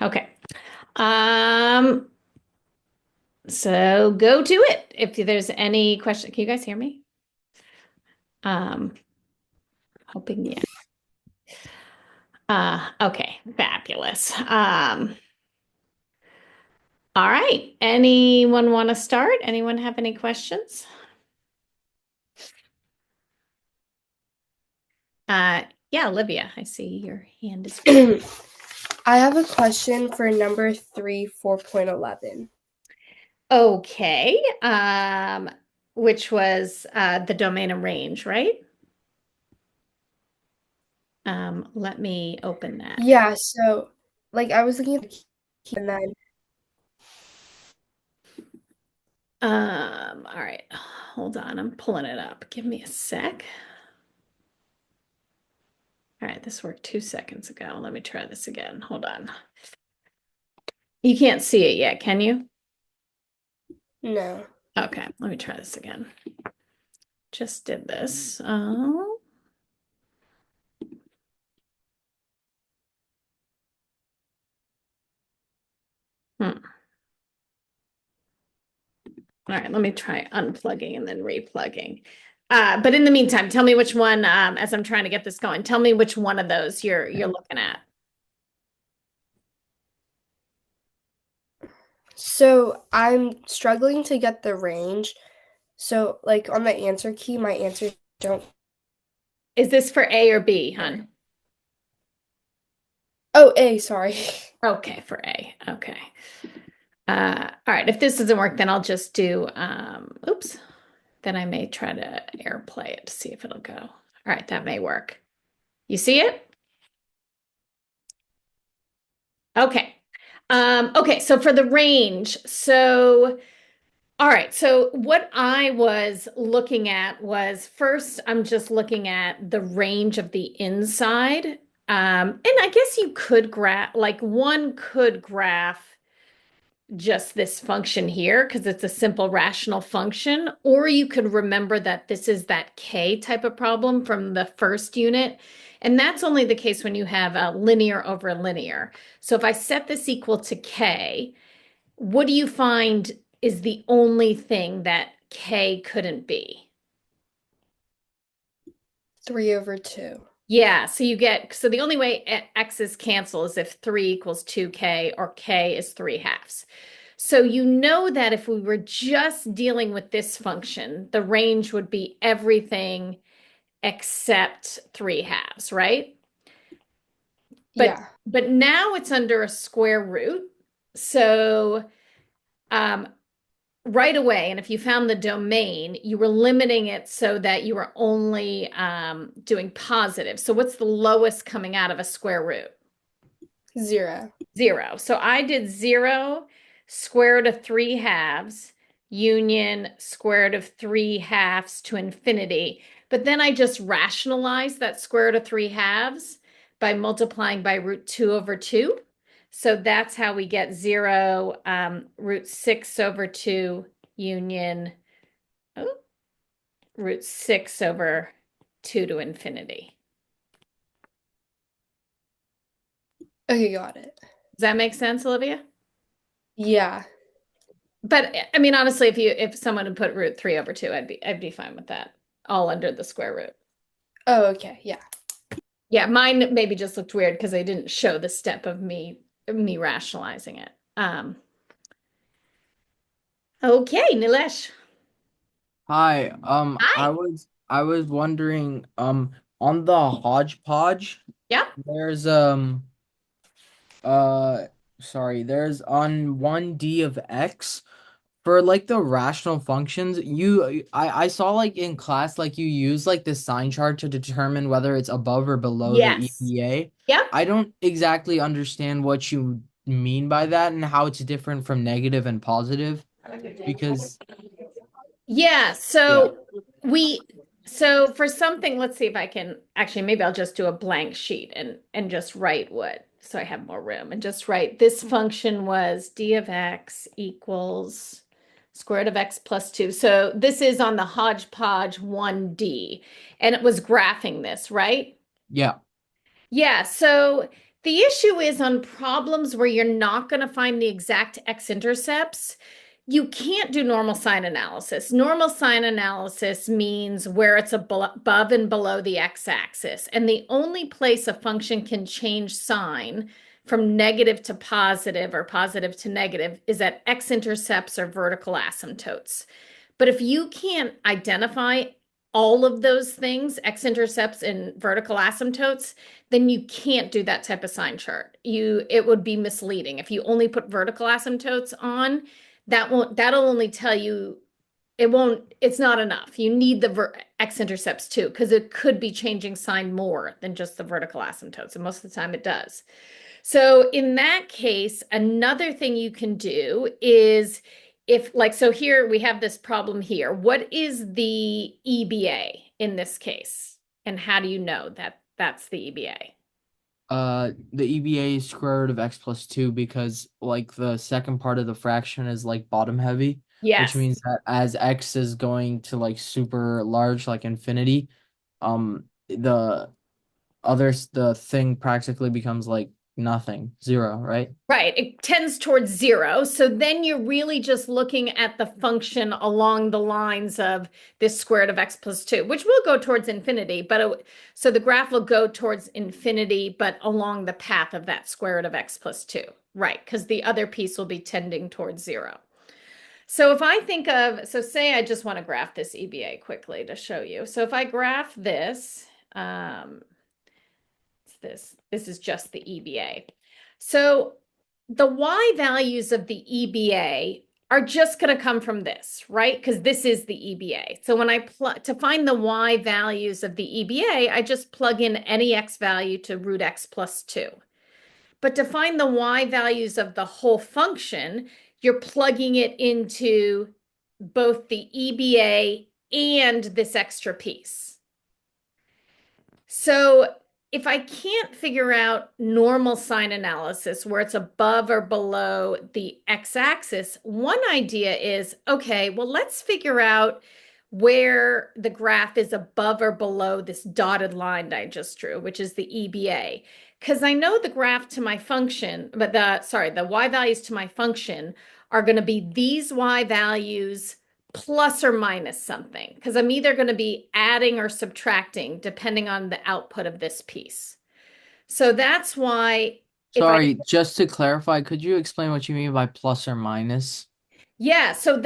Okay. Um, so go to it. If there's any question, can you guys hear me? Um, hoping, yeah. Okay, fabulous. All right. Anyone want to start? Anyone have any questions? Yeah, Olivia, I see your hand is raised. I have a question for number 3, 4.11. Okay. Which was the domain and range, right? Let me open that. Yeah, so I was looking at the key and then All right. Hold on, I'm pulling it up. Give me a sec. All right, this worked 2 seconds ago. Let me try this again. Hold on. You can't see it yet, can you? no. Okay, let me try this again. Just did this. Hmm. All right, let me try unplugging and then replugging. But in the meantime, tell me which one, as I'm trying to get this going, tell me which one of those you're looking at. So I'm struggling to get the range. So on the answer key, my answers don't. Is this for A or B, hon? Oh, A, sorry. Okay, for A. Okay. All right, if this doesn't work, then I'll just do, oops, then I may try to AirPlay it to see if it'll go. All right, that may work. You see it? Okay. Okay, so for the range, so all right, so what I was looking at was first, I'm just looking at the range of the inside. And I guess you could graph, like one could graph just this function here because it's a simple rational function, or you could remember that this is that K type of problem from the first unit. And that's only the case when you have a linear over linear. So if I set this equal to K, what do you find is the only thing that K couldn't be? 3 over 2. Yeah, so you get, so the only way x's cancel is if 3 equals 2k or k is 3 halves. So you know that if we were just dealing with this function, the range would be everything except 3 halves, right? But Yeah. but now it's under a square root. So um, right away, and if you found the domain, you were limiting it so that you were only doing positive. So what's the lowest coming out of a square root? 0. 0. So I did 0 square root of 3 halves union square root of 3 halves to infinity. But then I just rationalized that square root of 3 halves by multiplying by root 2 over 2. So that's how we get 0 root 6 over 2 union oh, root 6 over 2 to infinity. Okay, got it. Does that make sense, Olivia? Yeah. But I mean, honestly, if someone had put root 3 over 2, I'd be fine with that. All under the square root. Oh, okay. Yeah. Yeah, mine maybe just looked weird because I didn't show the step of me rationalizing it. Okay, Nilesh. Hi, Hi. I was wondering, on the hodgepodge, Yep. there's sorry, there's on 1D of x for like the rational functions, I saw like in class like you use like the sign chart to determine whether it's above or below the Yes. EVA. Yep. I don't exactly understand what you mean by that and how it's different from negative and positive because Yeah, yeah. we so for something, let's see if I can actually maybe I'll just do a blank sheet and just write what so I have more room and just write this function was d of x equals square root of x plus 2. So this is on the hodgepodge 1D and it was graphing this, right? Yeah. Yeah, so The issue is on problems where you're not going to find the exact x-intercepts, you can't do normal sign analysis. Normal sign analysis means where it's above and below the x-axis. And the only place a function can change sign from negative to positive or positive to negative is at x-intercepts or vertical asymptotes. But if you can't identify all of those things, x-intercepts and vertical asymptotes, then you can't do that type of sign chart. It would be misleading. If you only put vertical asymptotes on, that'll only tell you it's not enough. You need the x-intercepts too, because it could be changing sign more than just the vertical asymptotes, and most of the time it does. So in that case, another thing you can do is so here we have this problem here. What is the EBA in this case? And how do you know that that's the EBA? The EBA is square root of x plus 2 because like the second part of the fraction is like bottom heavy, which Yes. means that as x is going to like super large, like infinity, the thing practically becomes like nothing, 0, right? Right, it tends towards 0. So then you're really just looking at the function along the lines of this square root of x plus 2, which will go towards infinity. So the graph will go towards infinity, but along the path of that square root of x plus 2. Right, because the other piece will be tending towards 0. So if I say I just want to graph this EBA quickly to show you. So if I graph this, this is just the EBA. So the y values of the EBA are just going to come from this, right? Because this is the EBA. So when to find the y values of the EBA, I just plug in any x value to root x plus 2. But to find the y values of the whole function, you're plugging it into both the EBA and this extra piece. So if I can't figure out normal sign analysis where it's above or below the x-axis, one idea is, okay, well, let's figure out where the graph is above or below this dotted line I just drew, which is the EBA. Because I know the graph to my function, but the y values to my function are going to be these y values plus or minus something, because I'm either going to be adding or subtracting depending on the output of this piece. So that's why Sorry, just to clarify, could you explain what you mean by plus or minus? yeah, so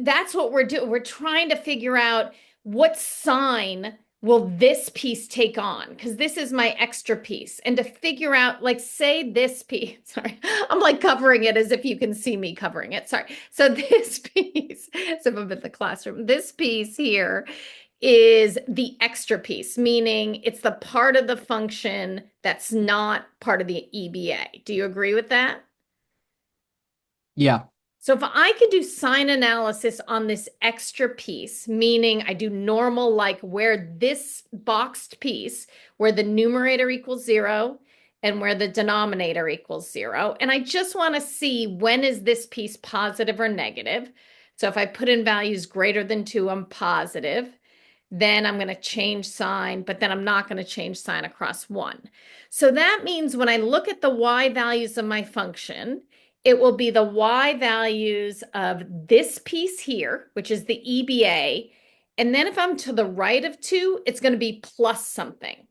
that's what we're doing. We're trying to figure out what sign will this piece take on, because this is my extra piece. And to figure out, like, say this piece, sorry, I'm like covering it as if you can see me covering it. Sorry. So this piece, as if I'm in the classroom, this piece here is the extra piece, meaning it's the part of the function that's not part of the EBA. Do you agree with that? Yeah. So if I could do sign analysis on this extra piece, meaning I do normal, like where this boxed piece, where the numerator equals 0 and where the denominator equals 0, and I just want to see when is this piece positive or negative. So if I put in values greater than 2, I'm positive. Then I'm going to change sign, but then I'm not going to change sign across 1. So that means when I look at the y values of my function, it will be the y values of this piece here, which is the EBA. And then if I'm to the right of 2, it's going to be plus something.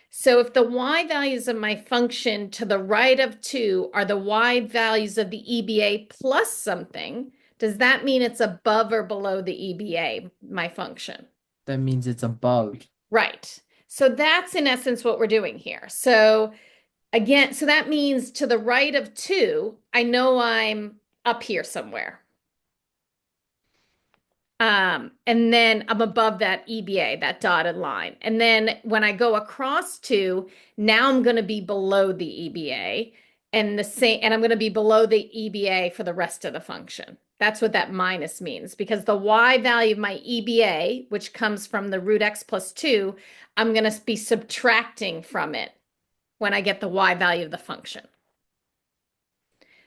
So if the y values of my function to the right of 2 are the y values of the EBA plus something, does that mean it's above or below the EBA, my function? That means it's above. Right. So that's in essence what we're doing here. So again, so that means to the right of 2, I know I'm up here somewhere. And then I'm above that EBA, that dotted line. And then when I go across 2, now I'm going to be below the EBA and I'm going to be below the EBA for the rest of the function. That's what that minus means, because the y value of my EBA, which comes from the root x plus 2, I'm going to be subtracting from it when I get the y value of the function.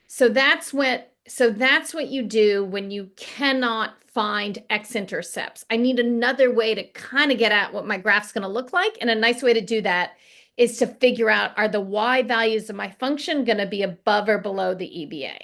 So that's what you do when you cannot find x-intercepts. I need another way to kind of get at what my graph's going to look like. And a nice way to do that is to figure out, are the y values of my function going to be above or below the EBA?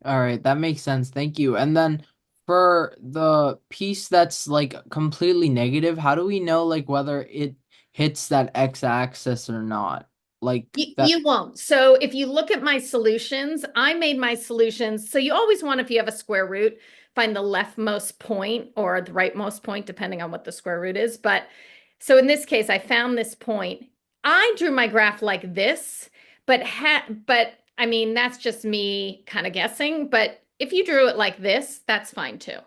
All right, that makes sense. Thank you. And then for the piece that's like completely negative, how do we know like whether it hits that x-axis or not? Like that. You won't. So if you look at my solutions, I made my solutions. So you always want, if you have a square root, find the leftmost point or the rightmost point, depending on what the square root is. But so in this case, I found this point. I drew my graph like this, but I mean, that's just me kind of guessing. But if you drew it like this, that's fine too.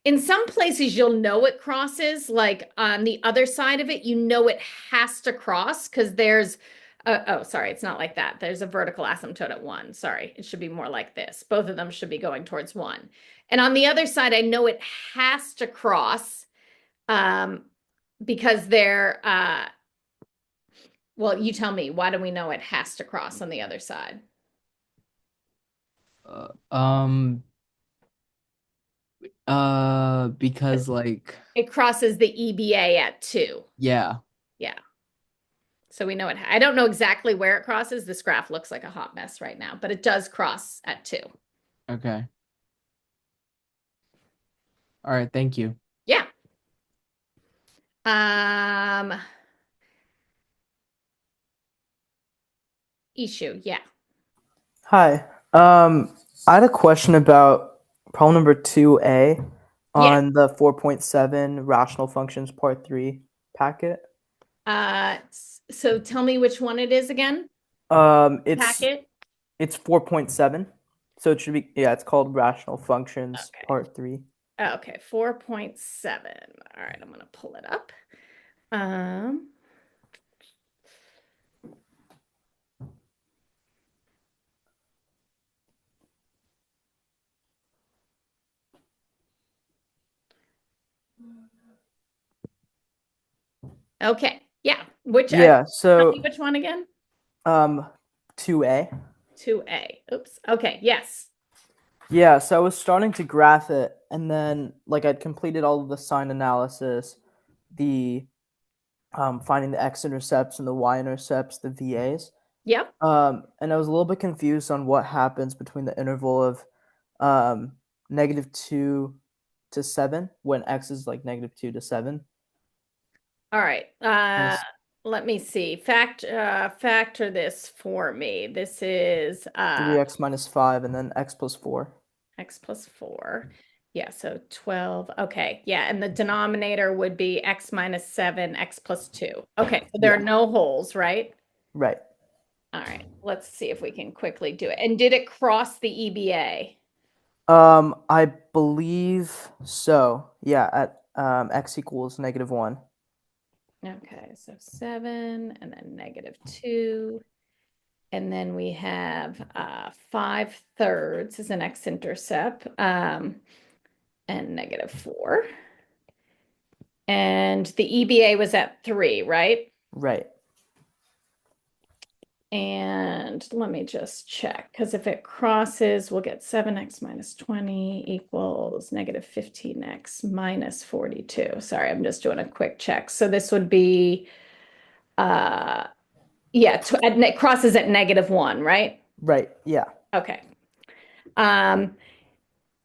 In some places, you'll know it crosses, like on the other side of it, you know it has to cross because there's, oh, sorry, it's not like that. There's a vertical asymptote at 1. Sorry, it should be more like this. Both of them should be going towards 1. And on the other side, I know it has to cross because they're, well, you tell me, why do we know it has to cross on the other side? Uh, um, because like, It crosses the EBA at 2. yeah. Yeah. So we know it. I don't know exactly where it crosses. This graph looks like a hot mess right now, but it does cross at 2. Okay. All right, thank you. Yeah. Um, issue. Yeah. Hi. I had a question about problem number 2A Yeah. on the 4.7 rational functions part 3 packet. So tell me which one it is again. It's Packet. 4.7. So it should be, yeah, it's called rational functions Okay. part 3. Okay, 4.7. All right, I'm gonna pull it up. Okay, yeah. Yeah, Tell me so which one again? 2A. 2A. Oops. Okay, yes. Yeah, so I was starting to graph it, and then like I'd completed all of the sign analysis, the finding the x-intercepts and the y-intercepts, the VAs. Yep. And I was a little bit confused on what happens between the interval of -2 to 7 when x is like -2 to 7. All right. Yes. Let me see. Factor this for me. This is 3x minus 5 and then x plus 4. x plus 4. Yeah, so 12. Okay. Yeah, and the denominator would be x minus 7, x plus 2. Okay, so there are Yeah. no holes, right? Right. All right. Let's see if we can quickly do it. And did it cross the EBA? I believe so. Yeah, at x equals -1. Okay, so 7 and then -2. And then we have 5/3 is an x-intercept and -4. And the EBA was at 3, right? Right. And let me just check, because if it crosses, we'll get 7x minus 20 equals -15x minus 42. Sorry, I'm just doing a quick check. So this would be, yeah, it crosses at -1, right? Right. Yeah. Okay. All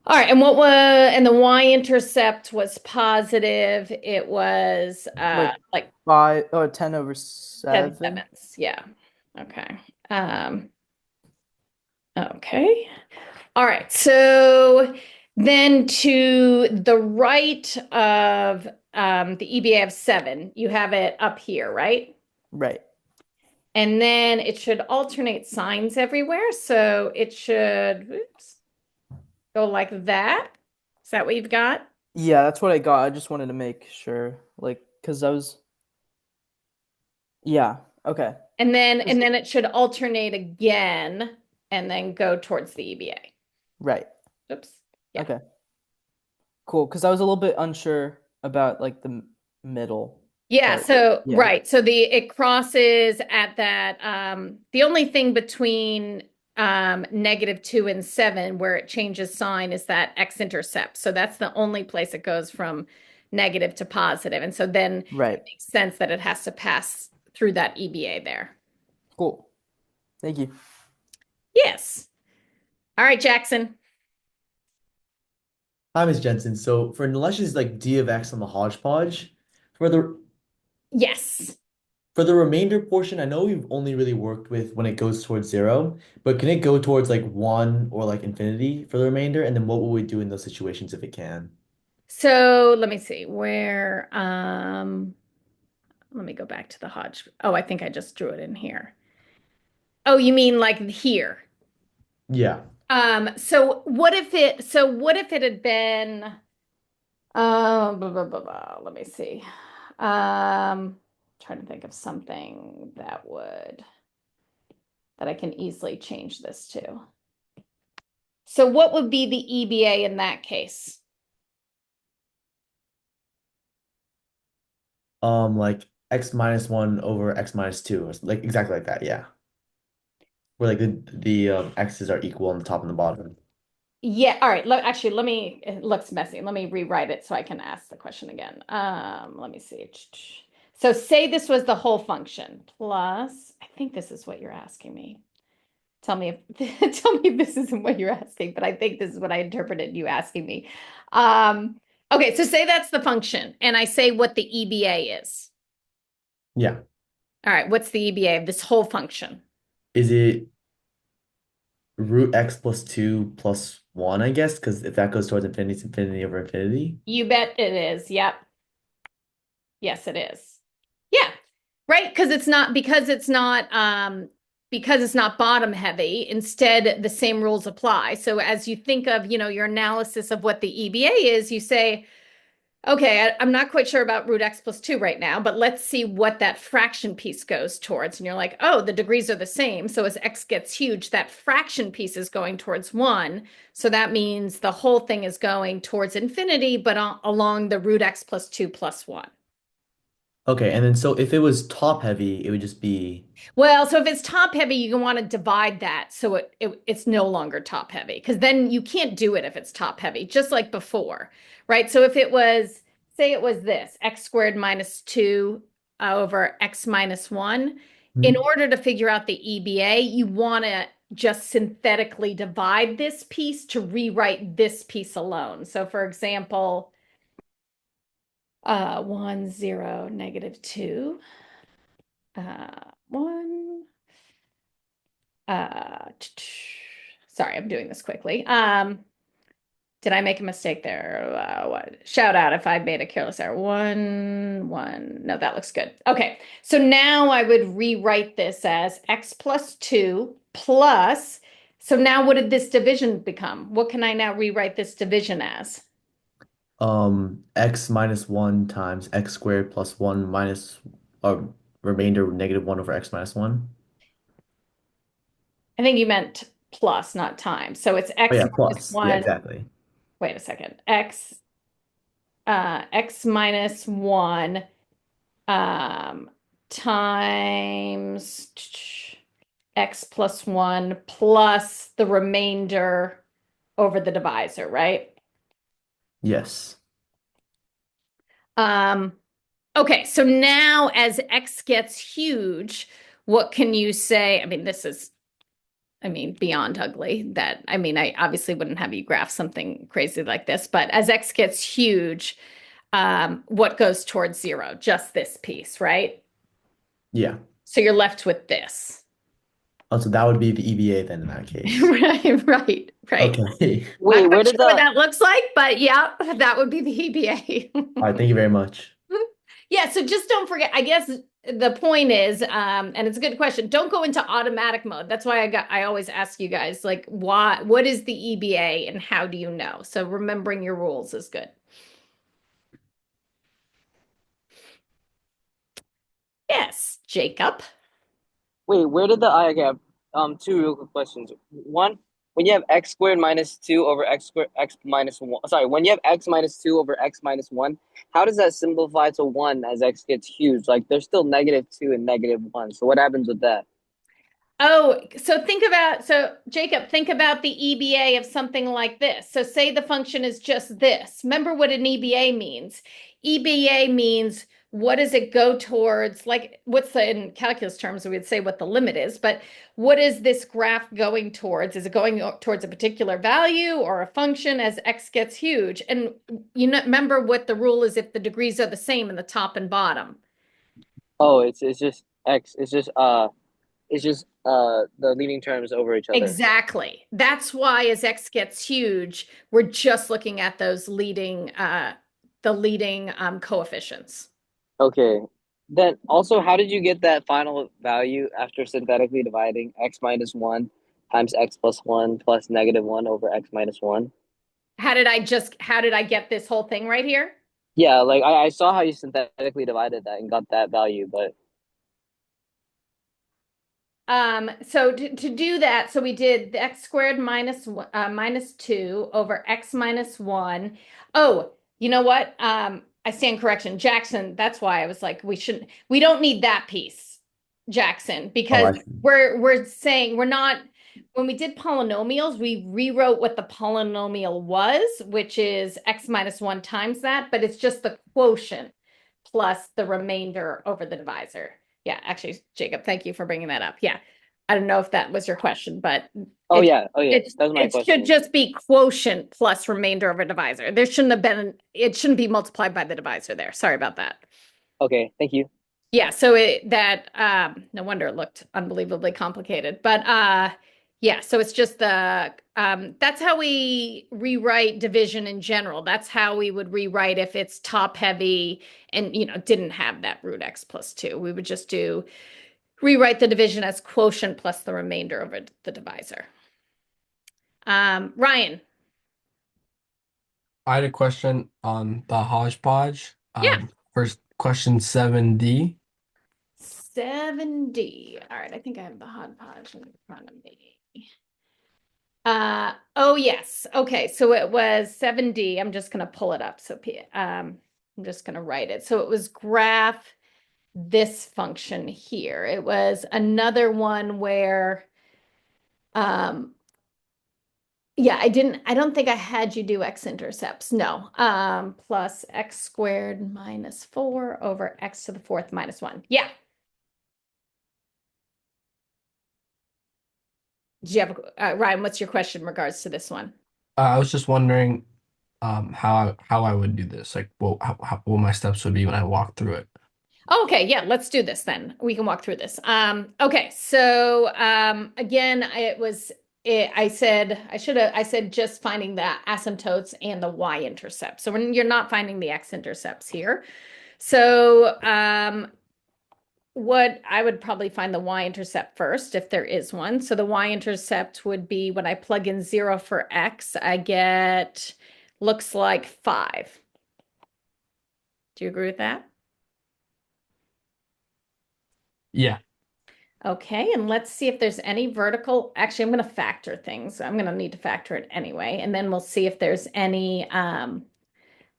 right, and and the y-intercept was positive. It was like 5 or 10 over 10 7. sevenths. Yeah. Okay. Okay. All right. So then to the right of the EBA of 7, you have it up here, right? Right. And then it should alternate signs everywhere. So it should, oops, go like that. Is that what you've got? Yeah, that's what I got. I just wanted to make sure, like, because I was. Yeah. Okay. And then it should alternate again and then go towards the EBA. Right. Oops. Yeah. Okay. Cool. Because I was a little bit unsure about like the middle Yeah, part. so Yeah. right. So it crosses at that the only thing between -2 and 7 where it changes sign is that x-intercept. So that's the only place it goes from negative to positive. And so then Right. it makes sense that it has to pass through that EBA there. Cool. Thank you. Yes. All right, Jackson. Hi, Miss Jensen. So for Nalesh's like d of x on the hodgepodge, for the Yes. for the remainder portion, I know we've only really worked with when it goes towards zero, but can it go towards like one or like infinity for the remainder? And then what will we do in those situations if it can? So let me see where, let me go back to the Hodge. Oh, I think I just drew it in here. Oh, you mean like here? Yeah. So what if it had been, let me see. Trying to think of something that I can easily change this to. So what would be the EBA in that case? Like x minus one over x minus two, or like exactly like that. Yeah. Where like the x's are equal on the top and the bottom. Yeah, all right. Actually, it looks messy. Let me rewrite it so I can ask the question again. Let me see. So say this was the whole function plus, I think this is what you're asking me. Tell me if tell me if this isn't what you're asking, but I think this is what I interpreted you asking me. Okay, so say that's the function, and I say what the EBA is. Yeah. All right, what's the EBA of this whole function? Is it root x plus two plus one, I guess? Because if that goes towards infinity, it's infinity over infinity. You bet it is. Yep. Yes, it is. Yeah. Right? Because it's not bottom heavy, instead the same rules apply. So as you think of, your analysis of what the EBA is, you say, okay, I'm not quite sure about root x plus 2 right now, but let's see what that fraction piece goes towards. And you're like, oh, the degrees are the same. So as x gets huge, that fraction piece is going towards 1. So that means the whole thing is going towards infinity, but along the root x plus 2 plus 1. Okay, and then so if it was top heavy, it would just be Well, so if it's top heavy, you want to divide that so it's no longer top heavy, because then you can't do it if it's top heavy, just like before, right? So if it was, say it was this, x squared minus 2 over x minus 1, in Mhm. order to figure out the EBA, you want to just synthetically divide this piece to rewrite this piece alone. So for example, 1, 0, negative 2, 1. Sorry, I'm doing this quickly. Did I make a mistake there? What? Shout out if I made a careless error. 1, 1. No, that looks good. Okay, so now I would rewrite this as x plus 2 plus. So now what did this division become? What can I now rewrite this division as? X minus one times x squared plus one minus a remainder negative one over x minus one. I think you meant plus, not times. So it's Oh x yeah, minus plus. Yeah, 1. exactly. Wait a second. X minus 1 um, times x plus 1 plus the remainder over the divisor, right? Yes. Um, okay, so now as x gets huge, what can you say? I mean, beyond ugly. I obviously wouldn't have you graph something crazy like this, but as x gets huge, what goes towards 0? Just this piece, right? Yeah. So you're left with this. Oh, so that would be the EVA then in that case. Right. Okay. Not Wait, where quite did sure what the that looks like, but yeah, that would be the EBA. All right, thank you very much. Yeah, so just don't forget, I guess the point is, and it's a good question, don't go into automatic mode. That's why I always ask you guys, like, what is the EBA and how do you know? So remembering your rules is good. Yes, Jacob. wait, where did the I have two real quick questions. One, when you have x squared minus two over x squared x minus one, sorry, when you have x minus two over x minus one, how does that simplify to one as x gets huge? Like there's still negative two and negative one. So what happens with that? Oh, so Jacob, think about the EBA of something like this. So say the function is just this. Remember what an EBA means. EBA means what does it go towards? Like in calculus terms, we would say what the limit is, but what is this graph going towards? Is it going towards a particular value or a function as x gets huge? And remember what the rule is if the degrees are the same in the top and bottom. Oh, it's just x. It's just the leading terms over each other. Exactly. That's why as x gets huge, we're just looking at those leading coefficients. Okay. Then also, how did you get that final value after synthetically dividing x minus 1 times x plus 1 plus negative 1 over x minus 1? How did I get this whole thing right here? Yeah, like I saw how you synthetically divided that and got that value, but So to do that, so we did the x squared minus 2 over x minus 1. Oh, you know what? I stand correction. Jackson, that's why I was like, we don't need that piece, Jackson, Oh, because I see. we're saying we're not, when we did polynomials, we rewrote what the polynomial was, which is x minus 1 times that, but it's just the quotient plus the remainder over the divisor. Yeah, actually, Jacob, thank you for bringing that up. Yeah. I don't know if that was your question, but oh it, yeah, that was my it should question. just be quotient plus remainder over divisor. There shouldn't have been, it shouldn't be multiplied by the divisor there. Sorry about that. Okay, thank you. Yeah, so no wonder it looked unbelievably complicated. But yeah, so it's just that's how we rewrite division in general. That's how we would rewrite if it's top heavy and didn't have that root x plus 2. We would just rewrite the division as quotient plus the remainder over the divisor. Ryan. I had a question on the hodgepodge. Yeah. First question 7D. 7D. All right, I think I have the hodgepodge in front of me. Oh yes. Okay, so it was 7D. I'm just gonna pull it up. So I'm just gonna write it. So it was graph this function here. It was another one where yeah, I don't think I had you do x-intercepts. No. Plus x squared minus 4 over x to the 4th minus 1. Yeah. Do you have Ryan, what's your question in regards to this one? I was just wondering how I would do this. Like, what my steps would be when I walk through it. Okay, yeah, let's do this then. We can walk through this. Okay, so again, I said just finding the asymptotes and the y-intercept. So when you're not finding the x-intercepts here. So what I would probably find the y-intercept first if there is one. So the y-intercept would be when I plug in 0 for x, I get looks like 5. Do you agree with that? Yeah. Okay, and let's see if there's any vertical. Actually, I'm going to factor things. I'm going to need to factor it anyway, and then we'll see if there's any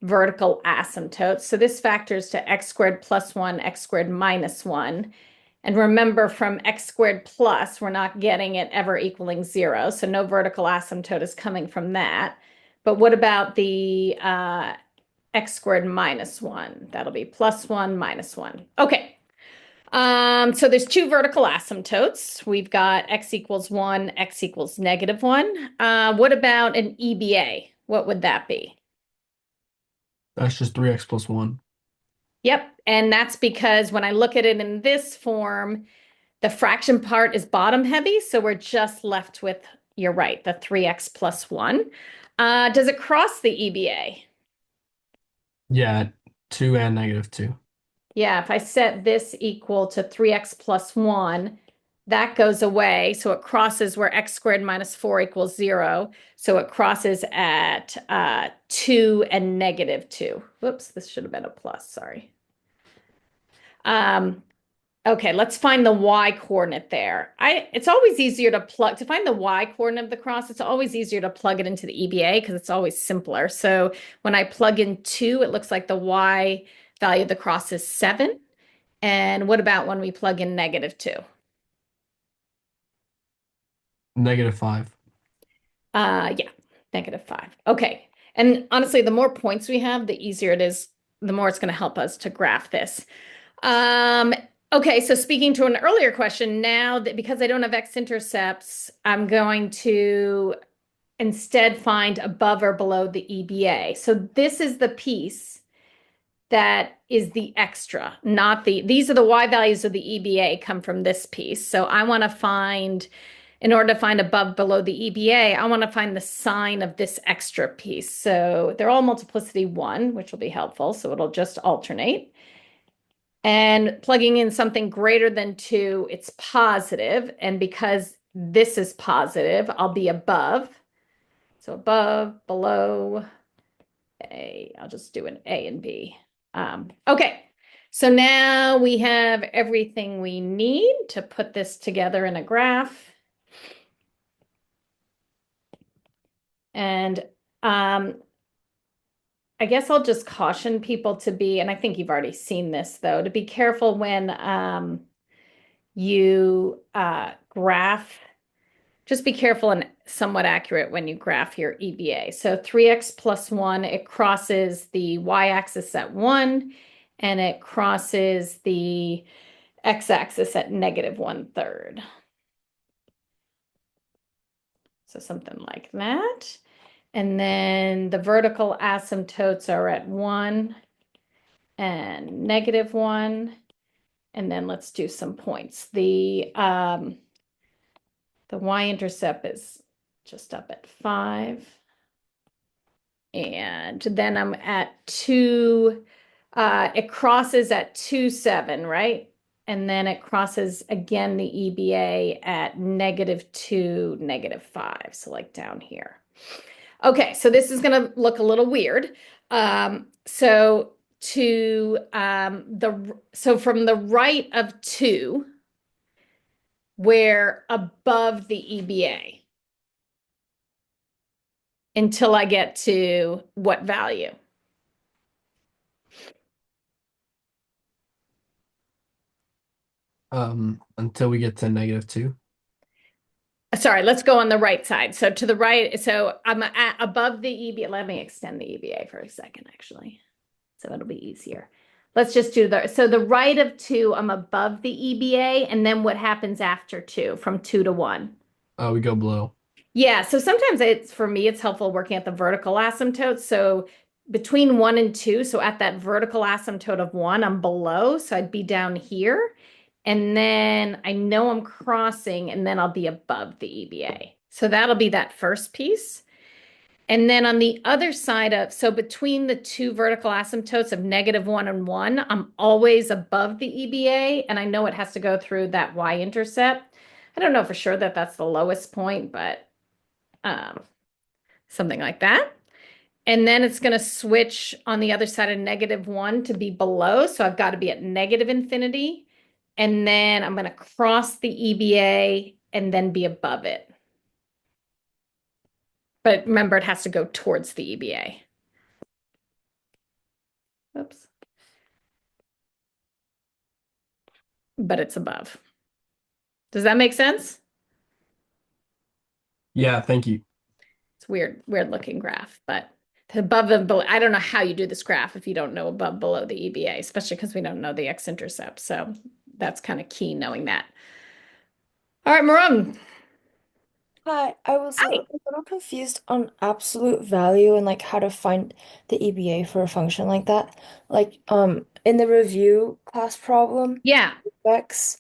vertical asymptotes. So this factors to x squared plus 1, x squared minus 1. And remember, from x squared plus, we're not getting it ever equaling 0. So no vertical asymptote is coming from that. But what about the x squared minus 1? That'll be plus 1 minus 1. Okay. So there's 2 vertical asymptotes. We've got x equals 1, x equals negative 1. What about an EBA? What would that be? That's just 3x plus 1. Yep. And that's because when I look at it in this form, the fraction part is bottom heavy. So we're just left with, you're right, the 3x plus 1. Does it cross the EBA? Yeah, 2 and negative 2. Yeah, if I set this equal to 3x plus 1, that goes away. So it crosses where x squared minus 4 equals 0. So it crosses at 2 and negative 2. Whoops, this should have been a plus, sorry. Okay, let's find the y coordinate there. It's always easier to find the y coordinate of the cross. It's always easier to plug it into the EBA because it's always simpler. So when I plug in 2, it looks like the y value of the cross is 7. And what about when we plug in negative 2? -5. Yeah, -5. Okay. And honestly, the more points we have, the easier it is, the more it's going to help us to graph this. Okay, so speaking to an earlier question, now that because I don't have x-intercepts, I'm going to instead find above or below the EBA. So this is the piece that is the extra, not these are the y values of the EBA come from this piece. So I want to find, in order to find above, below the EBA, I want to find the sign of this extra piece. So they're all multiplicity 1, which will be helpful. So it'll just alternate. And plugging in something greater than 2, it's positive. And because this is positive, I'll be above. So above, below, A. I'll just do an A and B. Okay, so now we have everything we need to put this together in a graph. And I guess I'll just caution people to be, and I think you've already seen this though, to be careful when you graph. Just be careful and somewhat accurate when you graph your EBA. So 3x plus 1, it crosses the y-axis at 1, and it crosses the x-axis at -1/3. So something like that. And then the vertical asymptotes are at 1 and -1. And then let's do some points. The y-intercept is just up at 5. And then I'm at 2, it crosses at 2, 7, right? And then it crosses again the EBA at -2, -5. So like down here. Okay, so this is going to look a little weird. So from the right of 2, we're above the EBA until I get to what value? Until we get to -2. Sorry, let's go on the right side. So to the right, so I'm at above the EBA. Let me extend the EBA for a second, actually. So it'll be easier. Let's just do so the right of 2, I'm above the EBA, and then what happens after 2, from 2 to 1? We go below. Yeah, so sometimes for me, it's helpful working at the vertical asymptote. So between 1 and 2, so at that vertical asymptote of 1, I'm below, so I'd be down here. And then I know I'm crossing, and then I'll be above the EBA. So that'll be that first piece. And then on the other side so between the two vertical asymptotes of -1 and 1, I'm always above the EBA, and I know it has to go through that y-intercept. I don't know for sure that that's the lowest point, but something like that. And then it's going to switch on the other side of -1 to be below. So I've got to be at -infinity. And then I'm going to cross the EBA and then be above it. But remember, it has to go towards the EBA. Oops. But it's above. Does that make sense? Yeah, thank you. It's weird looking graph, but above and below, I don't know how you do this graph if you don't know above, below the EBA, especially because we don't know the x-intercept. So that's kind of key knowing that. All right, Maram. Hi, I was Hi. a little confused on absolute value and like how to find the EBA for a function like that. Like in the review class problem, Yeah. X,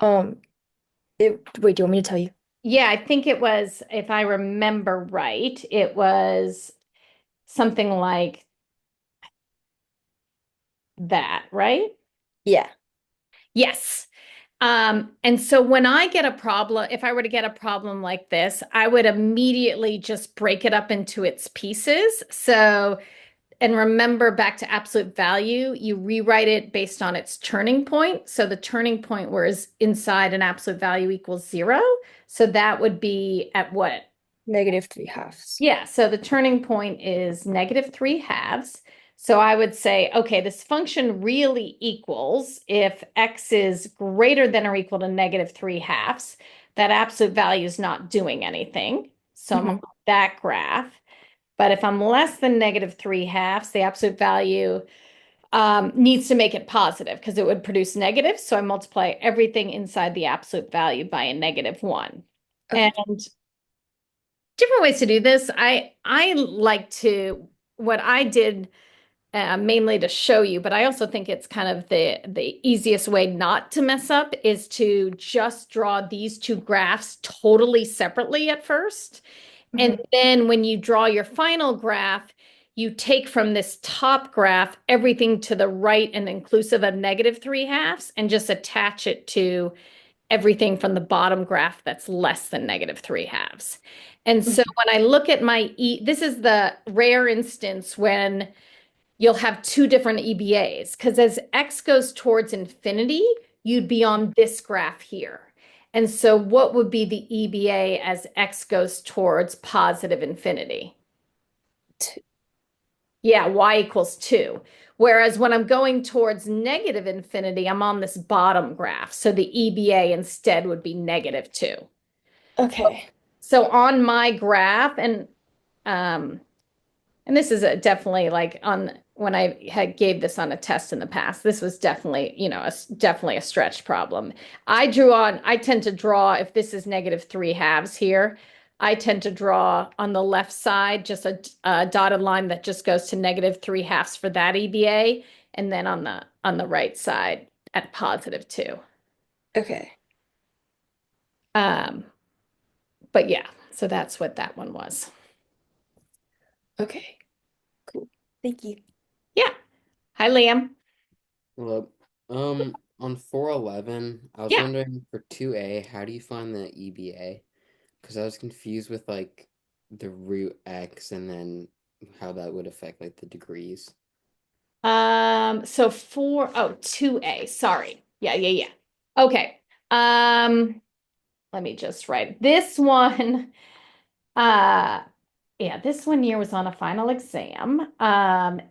wait, do you want me to tell you? Yeah, I think it was, if I remember right, it was something like that, right? Yeah. Yes. And so when I get a problem, if I were to get a problem like this, I would immediately just break it up into its pieces. So, and remember back to absolute value, you rewrite it based on its turning point. So the turning point whereas inside an absolute value equals 0. So that would be at what? -3/2. Yeah, so the turning point is -3/2. So I would say, okay, this function really equals if x is greater than or equal to -3/2. that absolute value is not doing anything. So I'm on Mhm. that graph. But if I'm less than -3/2, the absolute value needs to make it positive because it would produce negative. So I multiply everything inside the absolute value by a -1. Okay. And different ways to do this. I like to what I did mainly to show you, but I also think it's kind of the easiest way not to mess up is to just draw these two graphs totally separately at first. And then when you draw your final graph, you take from this top graph everything to the right and inclusive of -3/2 and just attach it to everything from the bottom graph that's less than -3/2. And so when I look at this is the rare instance when you'll have two different EBAs because as x goes towards infinity, you'd be on this graph here. And so what would be the EBA as x goes towards positive infinity? Two. Yeah, y equals 2. Whereas when I'm going towards negative infinity, I'm on this bottom graph. So the EBA instead would be -2. Okay. So on my graph, and this is definitely like on when I had gave this on a test in the past, this was definitely, definitely a stretched problem. I tend to draw, if this is -3/2 here, I tend to draw on the left side just a dotted line that just goes to -3/2 for that EBA, and then on the right side at +2. Okay. Um, but yeah, so that's what that one was. Okay. Cool. Thank you. Yeah. Hi, Liam. Hello. On 411, I was Yeah. wondering for 2A, how do you find the EBA? Because I was confused with like the root x and then how that would affect like the degrees. So 2A, sorry. Yeah. Okay. Let me just write this one. Yeah, this one year was on a final exam. And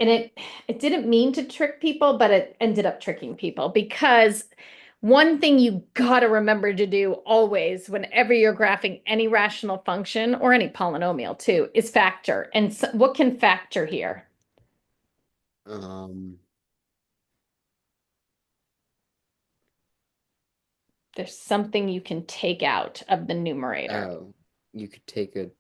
it didn't mean to trick people, but it ended up tricking people because one thing you got to remember to do always, whenever you're graphing any rational function or any polynomial too, is factor. And so, what can factor here? Um, There's something you can take out of the numerator. oh, you could take a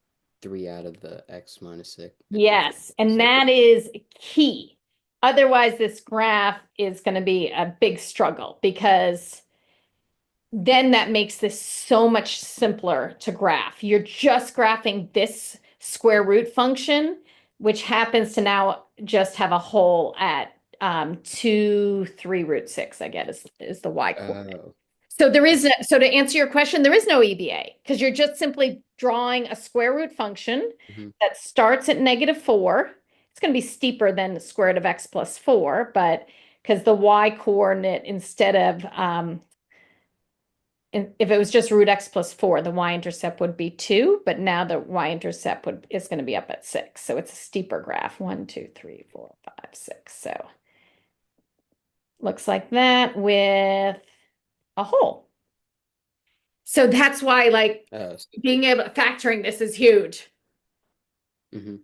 3 out of the x minus 6. Yes, and that is key. Otherwise, this graph is going to be a big struggle because then that makes this so much simpler to graph. You're just graphing this square root function, which happens to now just have a hole at 2, 3 root 6, I guess is the y coordinate. Oh, So so to answer your question, there is no EBA because you're just simply drawing a square root function mhm. that starts at -4. It's going to be steeper than the square root of x plus 4, but because the y coordinate instead of if it was just root x plus 4, the y-intercept would be 2, but now the y-intercept is going to be up at 6. So it's a steeper graph. 1, 2, 3, 4, 5, 6. So looks like that with a hole. So that's why like Oh, so, being able factoring this is huge. mhm.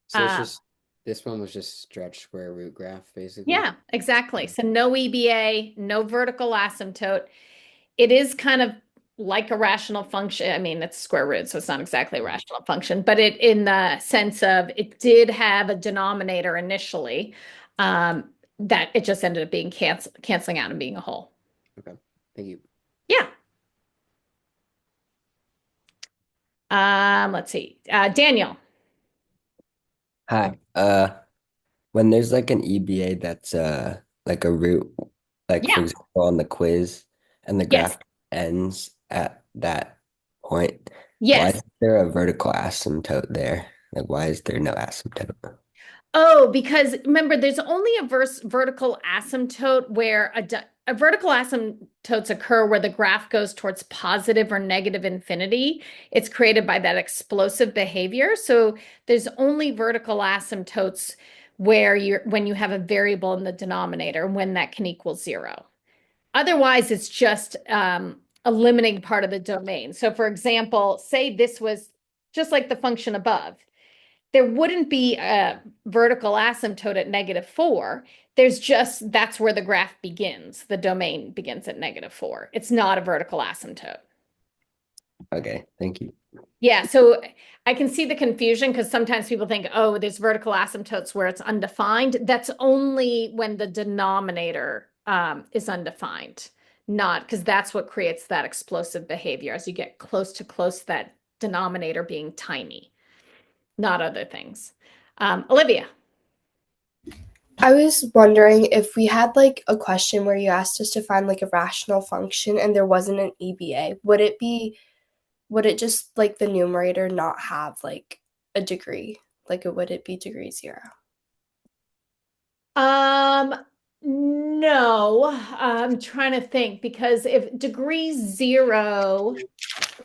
So it's Uh, just this one was just stretched square root graph basically. yeah, exactly. So no EBA, no vertical asymptote. It is kind of like a rational function. I mean, it's square root, so it's not exactly a rational function, but it in the sense of it did have a denominator initially, that it just ended up being canceling out and being a whole. Okay. Thank you. Yeah. Let's see. Daniel. Hi. When there's like an EBA that's like a root, like for Yeah. example on the quiz, and the Yes. graph ends at that point, why Yes. is there a vertical asymptote there? Like why is there no asymptote? Oh, because remember, there's only a vertical asymptote where a vertical asymptotes occur where the graph goes towards positive or negative infinity. It's created by that explosive behavior. So there's only vertical asymptotes where when you have a variable in the denominator when that can equal 0. Otherwise, it's just a limiting part of the domain. So for example, say this was just like the function above. There wouldn't be a vertical asymptote at -4. There's just, that's where the graph begins. The domain begins at -4. It's not a vertical asymptote. Okay, thank you. Yeah, so I can see the confusion because sometimes people think, oh, there's vertical asymptotes where it's undefined. That's only when the denominator is undefined, not because that's what creates that explosive behavior as you get close to that denominator being tiny, not other things. Olivia. I was wondering if we had like a question where you asked us to find like a rational function and there wasn't an EBA, would it just like the numerator not have like a degree? Like would it be degree 0? No, I'm trying to think because if degree 0,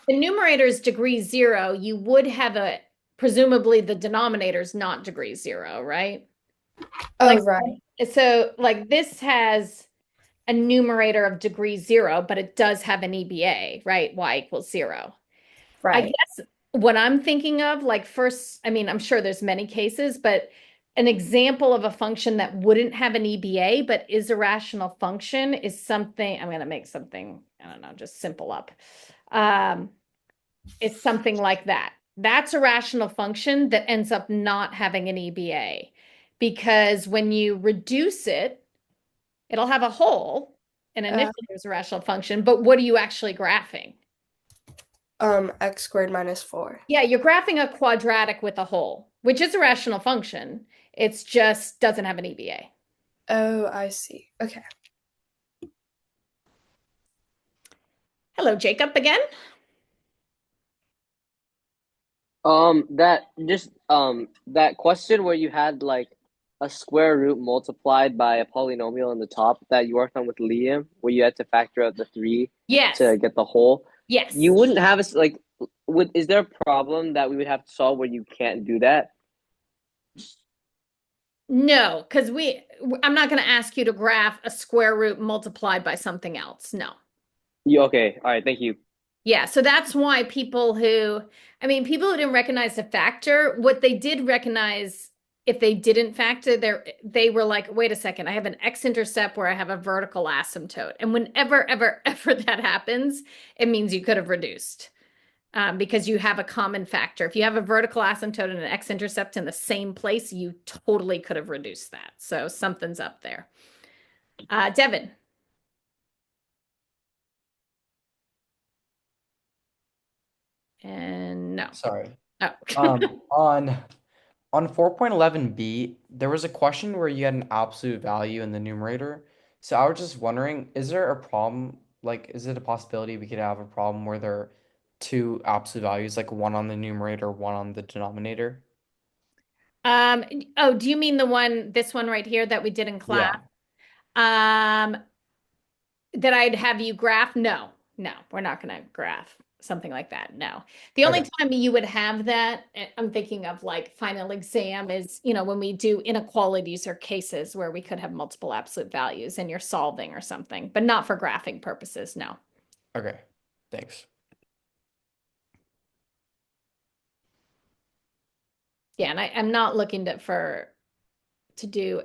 the numerator is degree 0, you would have presumably the denominator is not degree 0, right? Oh, Like, right. so like this has a numerator of degree 0, but it does have an EBA, right? Y = 0. I Right. guess what I'm thinking of, like first, I mean, I'm sure there's many cases, but an example of a function that wouldn't have an EBA but is a rational function is something, I'm going to make something, I don't know, just simple up. It's something like that. That's a rational function that ends up not having an EBA because when you reduce it, it'll have a hole, and initially it was a rational function, but what are you actually graphing? X² - 4. Yeah, you're graphing a quadratic with a hole, which is a rational function. It's just doesn't have an EBA. Oh, I see. Okay. Hello, Jacob again. That question where you had like a square root multiplied by a polynomial on the top that you worked on with Liam, where you had to factor out the 3 Yes. to get the whole. Yes. You wouldn't have us like is there a problem that we would have to solve where you can't do that? No, because I'm not going to ask you to graph a square root multiplied by something else. No. Okay, all right, thank you. Yeah, so that's why people who didn't recognize the factor, what they did recognize if they didn't factor they were like, wait a second, I have an x-intercept where I have a vertical asymptote. And whenever, ever, ever that happens, it means you could have reduced. Because you have a common factor. If you have a vertical asymptote and an x-intercept in the same place, you totally could have reduced that. So something's up there. Devin. And no. Sorry. Oh. On 4.11b, there was a question where you had an absolute value in the numerator. So I was just wondering, is there a problem, like, is it a possibility we could have a problem where there are two absolute values, like one on the numerator, one on the denominator? Oh, do you mean this one right here that we did in class? Yeah. That I'd have you graph? No, we're not going to graph something like that. No. The only time you would have that, I'm thinking of like final exam is, when we do inequalities or cases where we could have multiple absolute values and you're solving or something, but not for graphing purposes. No. Okay, thanks. Yeah, and I'm not looking to do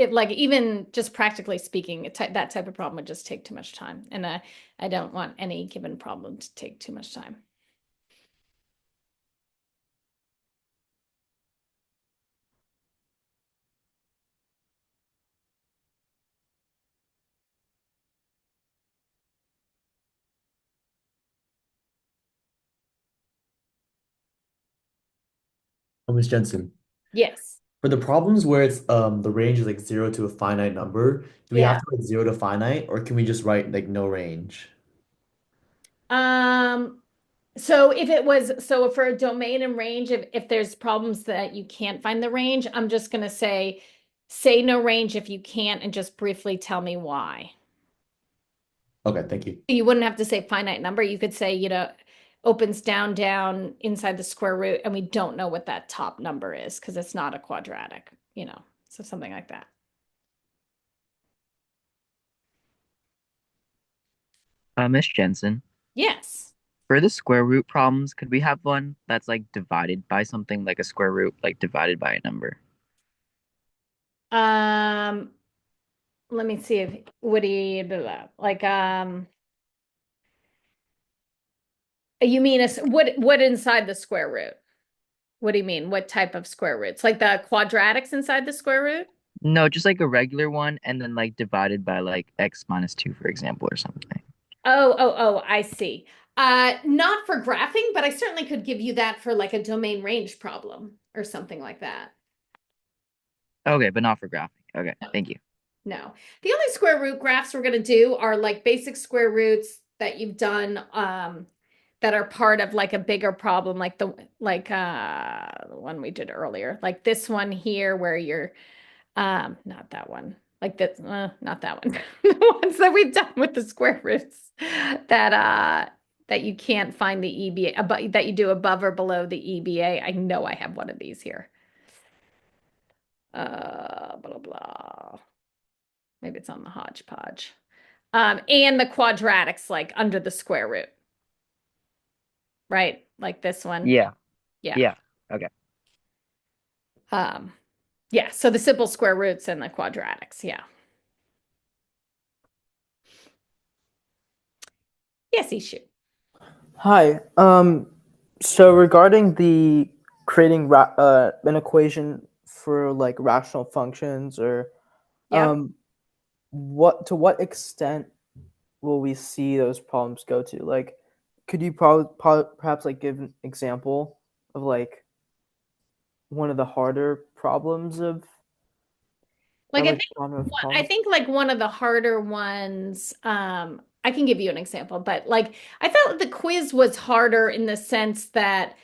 like even just practically speaking, that type of problem would just take too much time, and I don't want any given problem to take too much time. Ms. Jensen, Yes. for the problems where it's the range is like 0 to a finite number, do we Yeah. have to write 0 to finite, or can we just write like no range? So for a domain and range, if there's problems that you can't find the range, I'm just gonna say no range if you can't, and just briefly tell me why. Okay, thank you. You wouldn't have to say finite number. You could say, opens down inside the square root, and we don't know what that top number is because it's not a quadratic, so something like that. Miss Jensen, Yes. for the square root problems, could we have one that's like divided by something like a square root, like divided by a number? Um, let me see if what do you like you mean what inside the square root? What do you mean? What type of square roots? Like the quadratics inside the square root? No, just like a regular one, and then like divided by like x minus 2, for example, or something. Oh, I see. Not for graphing, but I certainly could give you that for like a domain range problem or something like that. Okay, but not for graphing. Okay, thank you. No. The only square root graphs we're going to do are like basic square roots that you've done that are part of like a bigger problem like the one we did earlier. Like this one here where you're not that one. Like this not that one. The ones that we've done with the square roots that you can't find the EBA that you do above or below the EBA. I know I have one of these here. Blah blah. Maybe it's on the hodgepodge. And the quadratics like under the square root. Right? Like this one. Yeah. Yeah. Yeah. Okay. Yeah, so the simple square roots and the quadratics, yeah. Yes, issue. Hi. So regarding the creating an equation for like rational functions, or Yeah. what extent will we see those problems go to? Like, could you perhaps like give an example of like one of the harder problems of Like like genre of I problems? think like one of the harder ones, I can give you an example, but like I felt the quiz was harder in the sense that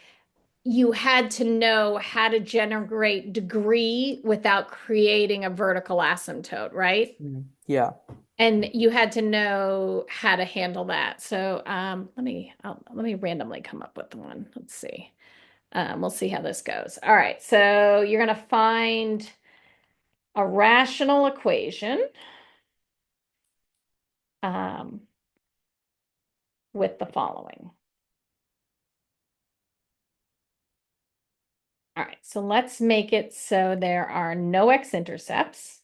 you had to know how to generate degree without creating a vertical asymptote, right? Yeah. And you had to know how to handle that. So let me randomly come up with one. Let's see. We'll see how this goes. All right, so you're going to find a rational equation with the following. All right, so let's make it so there are no x-intercepts.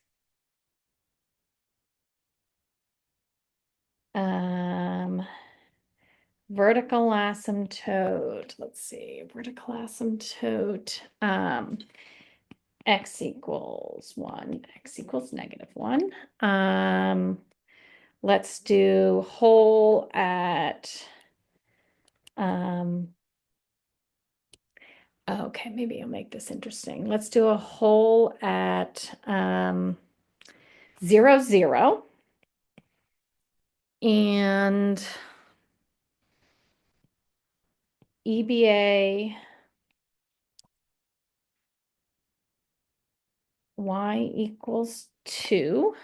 Vertical asymptote. Let's see, vertical asymptote. X equals 1, x equals -1. Let's do hole at okay, maybe I'll make this interesting. Let's do a hole at 0, 0. And EBA y equals 2.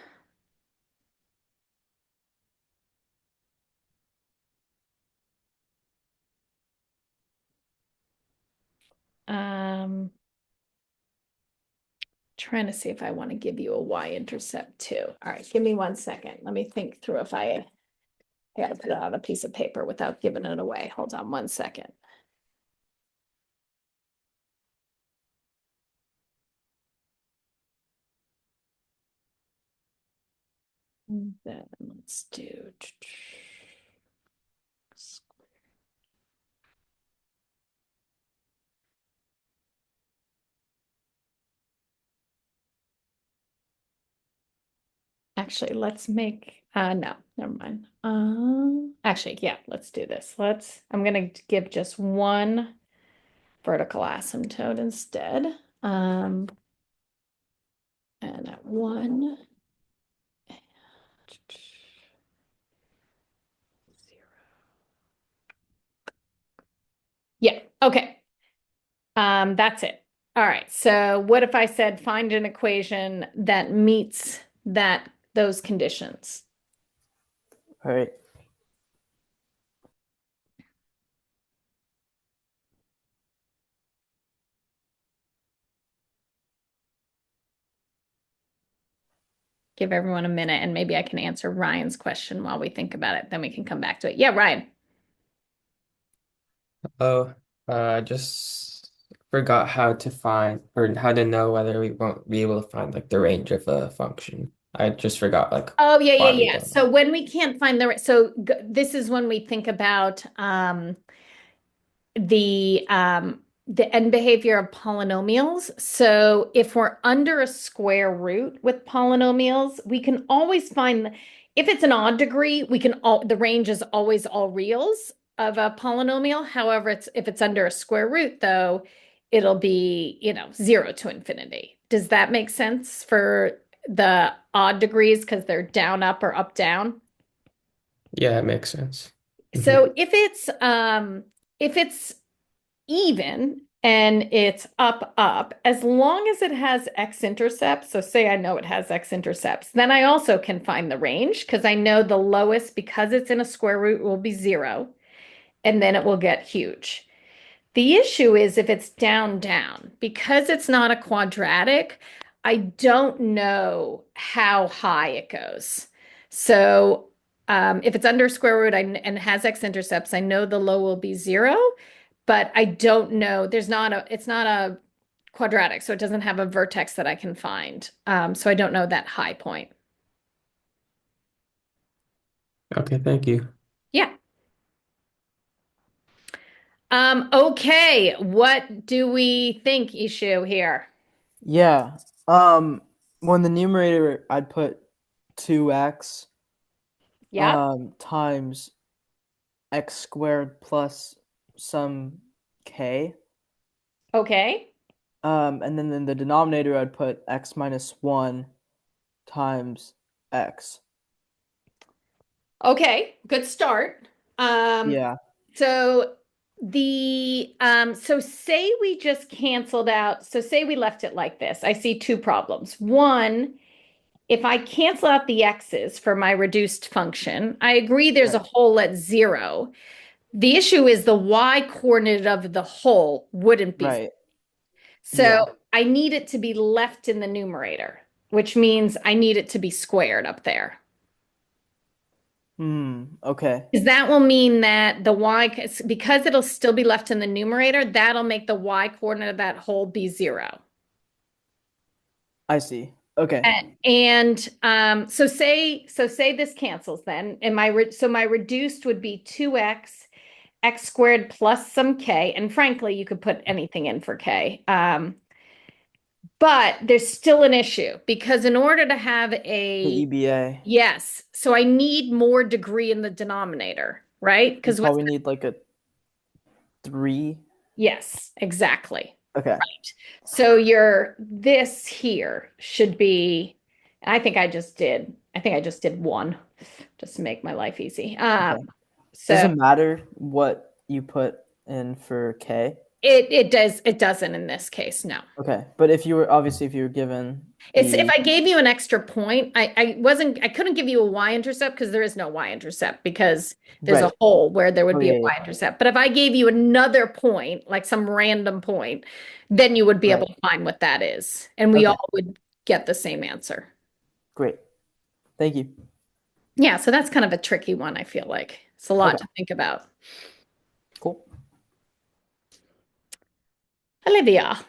Trying to see if I want to give you a y-intercept too. All right, give me 1 second. Let me think through if I gotta put it on a piece of paper without giving it away. Hold on 1 second. And then let's do actually let's make no, never mind. Actually, yeah, let's do this. I'm gonna give just one vertical asymptote instead. And at 1 0. Yeah, okay. That's it. All right. So what if I said find an equation that meets those conditions? All right. give everyone a minute and maybe I can answer Ryan's question while we think about it. Then we can come back to it. Yeah, Ryan. Oh, I just forgot how to find or how to know whether we won't be able to find like the range of a function. I just forgot like Oh, yeah, yeah, why we yeah. don't So know. when we can't find this is when we think about the end behavior of polynomials. So if we're under a square root with polynomials, we can always find if it's an odd degree, the range is always all reals of a polynomial. However, if it's under a square root, though, it'll be, 0 to infinity. Does that make sense for the odd degrees because they're down, up, or up, down? Yeah, it makes sense. So if it's even and it's up, up, as long as it has x-intercepts, so say I know it has x-intercepts, then I also can find the range because I know the lowest, because it's in a square root, will be 0, and then it will get huge. The issue is if it's down, down, because it's not a quadratic, I don't know how high it goes. So if it's under square root and has x-intercepts, I know the low will be 0, but I don't know. It's not a quadratic, so it doesn't have a vertex that I can find. So I don't know that high point. Okay, thank you. Yeah. Okay, what do we think, Ishu, here? Yeah. When the numerator, I'd put 2x Yeah. times x squared plus some k. Okay. And then in the denominator, I'd put x minus 1 times x. Okay, good start. Yeah. So so say we just canceled out. So say we left it like this. I see two problems. One, if I cancel out the x's for my reduced function, I agree there's a Right. hole at 0. The issue is the y coordinate of the hole wouldn't be. Right. So Yeah. I need it to be left in the numerator, which means I need it to be squared up there. Okay. Because that will mean that the y, because it'll still be left in the numerator, that'll make the y coordinate of that hole be 0. I see. Okay. So say this cancels then, and my reduced would be 2x x squared plus some k, and frankly, you could put anything in for k. But there's still an issue because in order to have The a EBA. yes, so I need more degree in the denominator, right? You Because probably need like a 3. yes, exactly. Okay. Right. So this here should be, I think I just did 1 just to make my life easy. Okay. So Does it matter what you put in for k? it doesn't in this case, no. Okay. But if you were given If I gave you an extra point, I couldn't give you a y-intercept because there is no y-intercept because there's a Right. hole where there would Oh, be a yeah, yeah. y-intercept. But if I gave you another point, like some random point, then you would be able Right. to find what that is. And we Okay. all would get the same answer. Great. Thank you. Yeah, so that's kind of a tricky one, I feel like. It's a lot Okay. to think about. Cool. Olivia.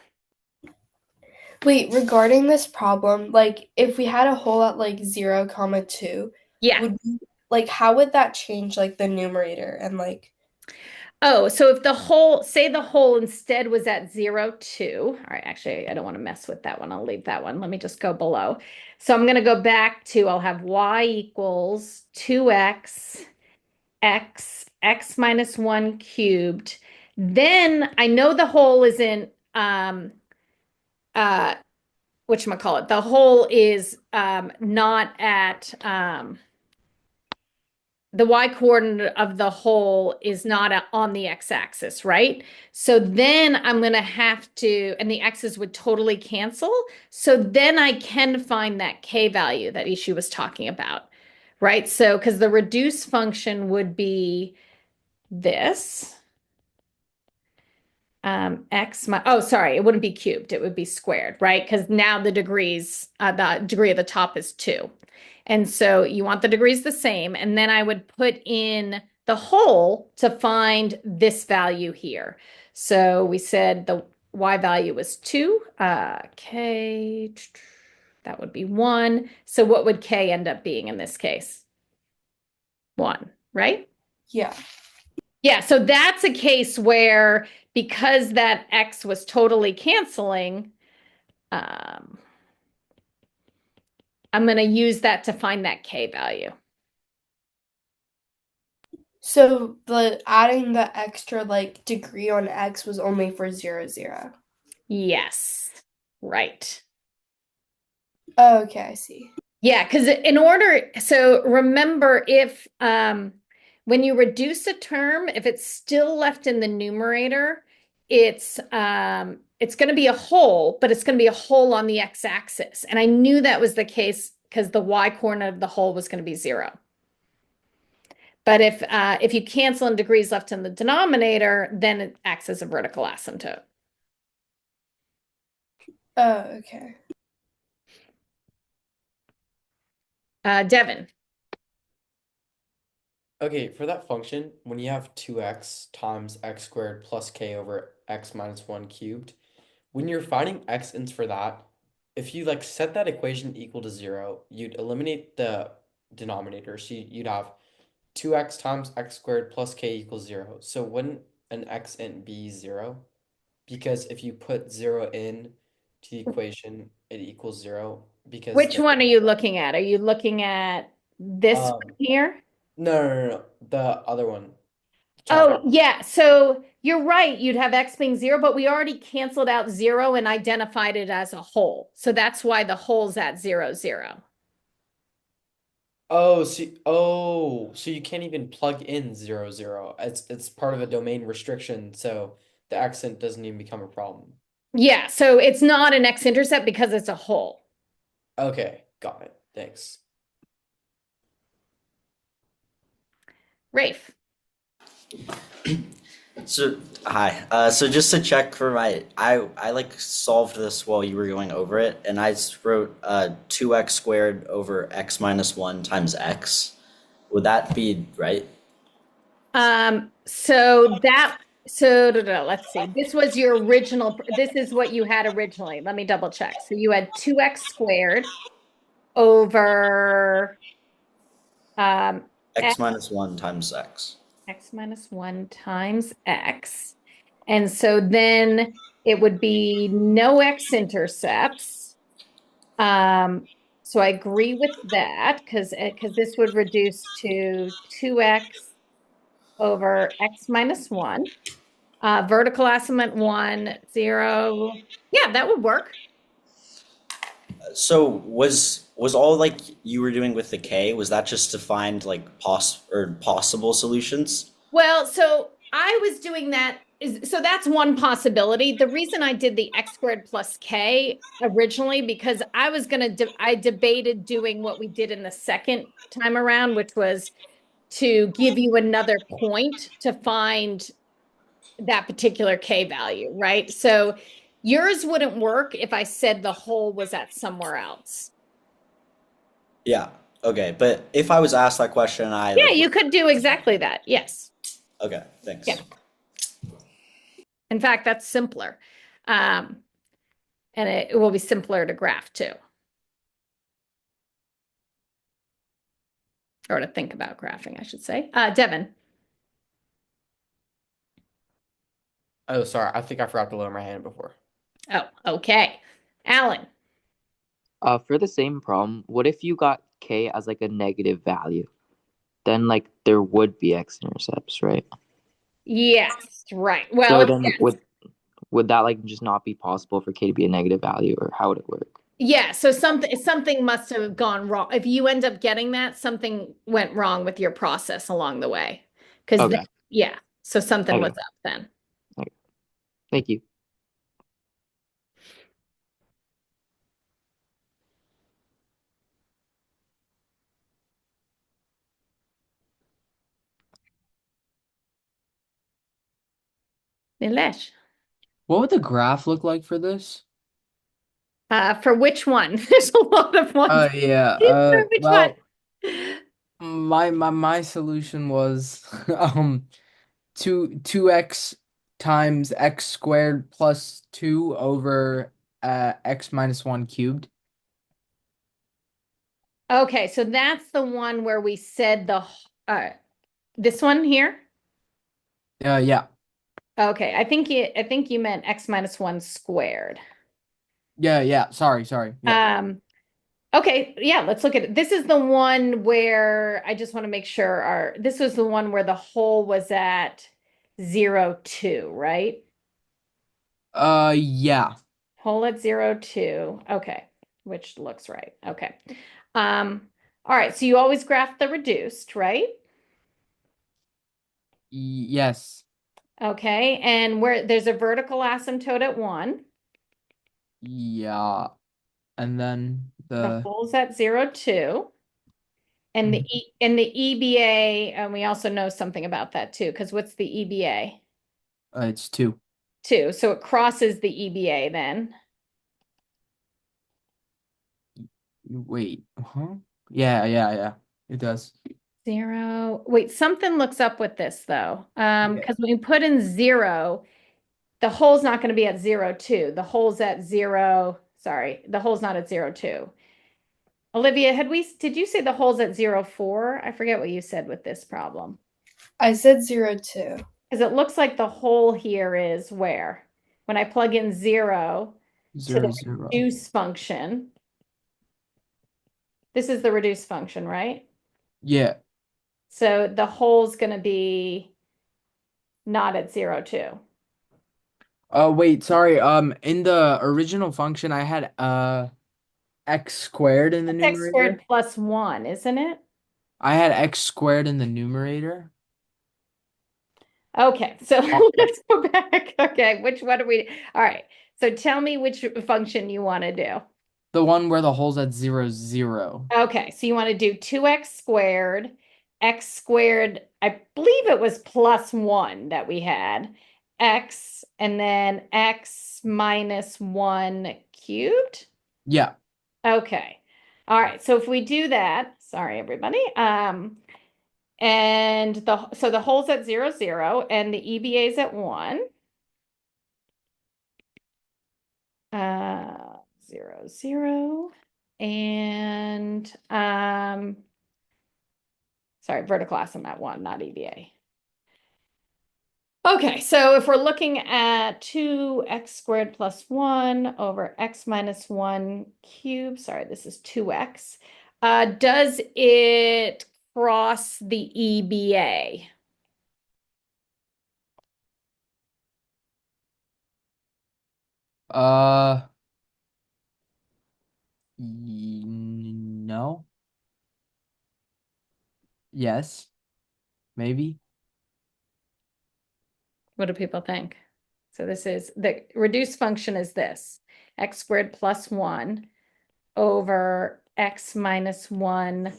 Wait, regarding this problem, like if we had a hole at like 0, 2, Yeah. how would that change like the numerator and like Oh, so if say the hole instead was at 0, 2. All right, actually, I don't want to mess with that one. I'll leave that one. Let me just go below. So I'm going to go back to, I'll have y equals 2x, x minus 1 cubed. Then I know the hole is in, whatchamacallit, the hole is not at, the y coordinate of the hole is not on the x-axis, right? So then I'm going to have to, and the x's would totally cancel. So then I can find that k value that Ishu was talking about, right? So because the reduce function would be this. oh, sorry, it wouldn't be cubed, it would be squared, right? Because now the degree of the top is 2. And so you want the degrees the same, and then I would put in the whole to find this value here. So we said the y value was 2, k, that would be 1. So what would k end up being in this case? 1, right? Yeah. Yeah, so that's a case where because that x was totally canceling, I'm going to use that to find that k value. So the adding the extra like degree on x was only for 0, 0. Yes, right. Oh, okay, I see. Yeah, because so remember if when you reduce a term, if it's still left in the numerator, it's going to be a whole, but it's going to be a whole on the x-axis. And I knew that was the case because the y-coordinate of the whole was going to be 0. But if you cancel in degrees left in the denominator, then it acts as a vertical asymptote. Oh, okay. Devin. Okay, for that function, when you have 2x times x squared plus k over x minus 1 cubed, when you're finding x-ins for that, if you like set that equation equal to 0, you'd eliminate the denominator. So you'd have 2x times x squared plus k equals 0. So wouldn't an x-int be 0? Because if you put 0 in to the equation, it equals 0. Because Which one are you looking at? Are you looking at this one here? No. The other one. Oh, yeah. So you're right. You'd have x being 0, but we already canceled out 0 and identified it as a whole. So that's why the whole's at 0, 0. Oh, so you can't even plug in 0, 0. It's part of a domain restriction, so the accent doesn't even become a problem. Yeah. So it's not an x-intercept because it's a whole. Okay, got it. Thanks. Rafe. So hi. So just to check for I like solved this while you were going over it, and I wrote 2x squared over x minus 1 times x. Would that be right? Let's see. This was your original. This is what you had originally. Let me double check. So you had 2x squared over X minus 1 times x. X minus 1 times x. And so then it would be no x-intercepts. So I agree with that because this would reduce to 2x over x minus 1. Vertical asymptote 1, 0. Yeah, that would work. So was all like you were doing with the k, was that just to find like possible solutions? Well, so I was doing that so that's one possibility. The reason I did the x squared plus k originally because I was going to I debated doing what we did in the second time around, which was to give you another point to find that particular k value, right? So yours wouldn't work if I said the whole was at somewhere else. Yeah. Okay. But if I was asked that question, Yeah, you could do exactly that. Yes. Okay, thanks. Yeah. In fact, that's simpler. And it will be simpler to graph too. Or to think about graphing, I should say. Devin. Oh, sorry. I think I forgot to lower my hand before. Oh, okay. Alan. For the same problem, what if you got k as like a negative value? Then like there would be x-intercepts, right? Yes, right. Well, So then would that like just not be possible for k to be a negative value, or how would it work? yeah, so something must have gone wrong. If you end up getting that, something went wrong with your process along the way. Because Okay. yeah, so something was Okay. up then. Okay. Thank you. Nilesh. What would the graph look like for this? For which one? There's a lot of ones. Yeah. For which one? Well, my solution was 2x times x squared plus 2 over x minus 1 cubed. Okay, so that's the one where we said this one here. Yeah. Okay, I think you meant x minus 1 squared. Yeah. Sorry. Yeah. Okay, yeah, let's look at it. This is the one where I just want to make sure this was the one where the hole was at 0, 2, right? Yeah. Hole at 0, 2. Okay, which looks right. Okay. All right, so you always graph the reduced, right? Yes. Okay, and where there's a vertical asymptote at 1. Yeah. And then The hole's at 0, 2. And the EBA, and we also know something about that too, because what's the EBA? It's 2. 2. So it crosses the EBA then. Wait. Yeah. It does. 0. Wait, something looks up with this though. Because when you put in 0, the hole's not going to be at 0, 2. The hole's at 0. Sorry, the hole's not at 0, 2. Olivia, did you say the hole's at 0, 4? I forget what you said with this problem. I said 0, 2. Because it looks like the hole here is where? When I plug in 0 to the 0. reduce function. This is the reduce function, right? Yeah. So the hole's going to be not at 0, 2. Wait, sorry. In the original function, I had x squared in the It's x numerator. squared plus 1, isn't it? I had x squared in the numerator. Okay, so let's go back. Okay, which one are we? All right, so tell me which function you want to do. The one where the hole's at 0, 0. Okay, so you want to do 2x squared, x squared, I believe it was plus 1 that we had, x, and then x minus 1 cubed. Yeah. Okay. All right, so if we do that, sorry everybody, and the hole's at 0, 0, and the EBA is at 1. 0, 0. And sorry, vertical asymptote at 1, not EBA. Okay, so if we're looking at 2x squared plus 1 over x minus 1 cubed, sorry, this is 2x, does it cross the EBA? No. Yes. Maybe. What do people think? So this is the reduced function is this, x squared plus 1 over x minus 1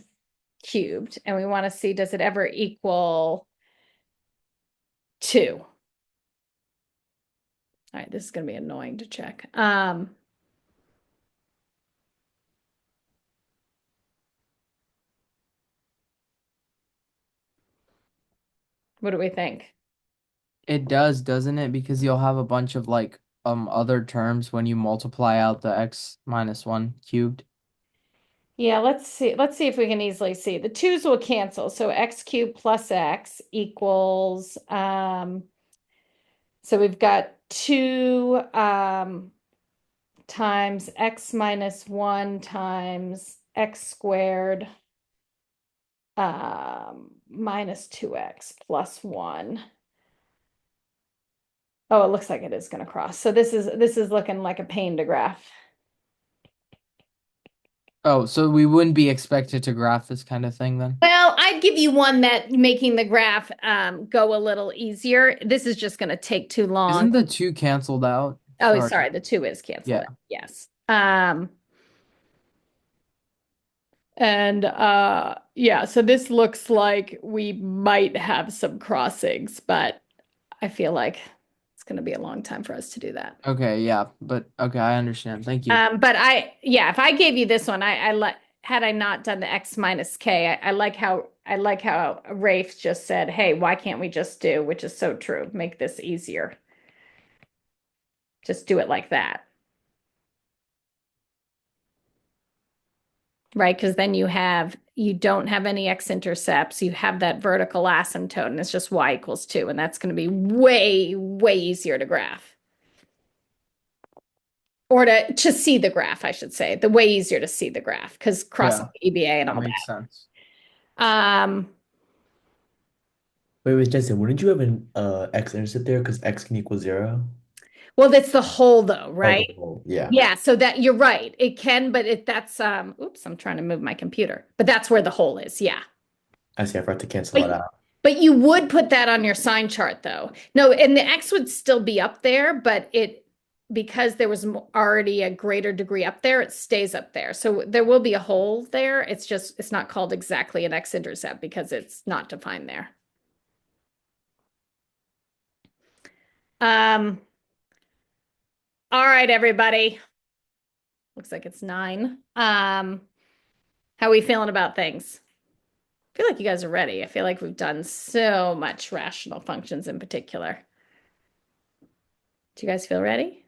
cubed. And we want to see, does it ever equal 2? All right, this is going to be annoying to check. What do we think? It does, doesn't it? Because you'll have a bunch of like other terms when you multiply out the x minus 1 cubed. Yeah, let's see. Let's see if we can easily see. The 2's will cancel. So x cubed plus x equals so we've got 2 times x minus 1 times x squared minus 2x plus 1. Oh, it looks like it is going to cross. So this is looking like a pain to graph. Oh, so we wouldn't be expected to graph this kind of thing then? Well, I'd give you one that making the graph go a little easier. This is just going to take too long. Isn't the 2 canceled out? Oh, sorry, the 2 is canceled Yeah. out. Yes. Yeah, so this looks like we might have some crossings, but I feel like it's going to be a long time for us to do that. Okay, yeah, but okay, I understand. Thank you. But if I gave you this one, had I not done the x minus k, I like how Rafe just said, hey, why can't we just do, which is so true, make this easier. Just do it like that. Right, because then you don't have any x-intercepts, you have that vertical asymptote, and it's just y equals 2, and that's going to be way, way easier to graph. Or to see the graph, I should say. The way easier to see the graph, because crossing the EBA and all That makes that. sense. Wait, Jensen, wouldn't you have an x-intercept there because x can equal 0? Well, that's the whole though, Oh, right? the whole, yeah. Yeah, so that you're right. It can, but that's oops, I'm trying to move my computer. But that's where the hole is, yeah. I see, I forgot to cancel that out. But you would put that on your sign chart though. No, and the x would still be up there, but because there was already a greater degree up there, it stays up there. So there will be a hole there. It's not called exactly an x-intercept because it's not defined there. All right, everybody. Looks like it's 9. How are we feeling about things? I feel like you guys are ready. I feel like we've done so much rational functions in particular. Do you guys feel ready?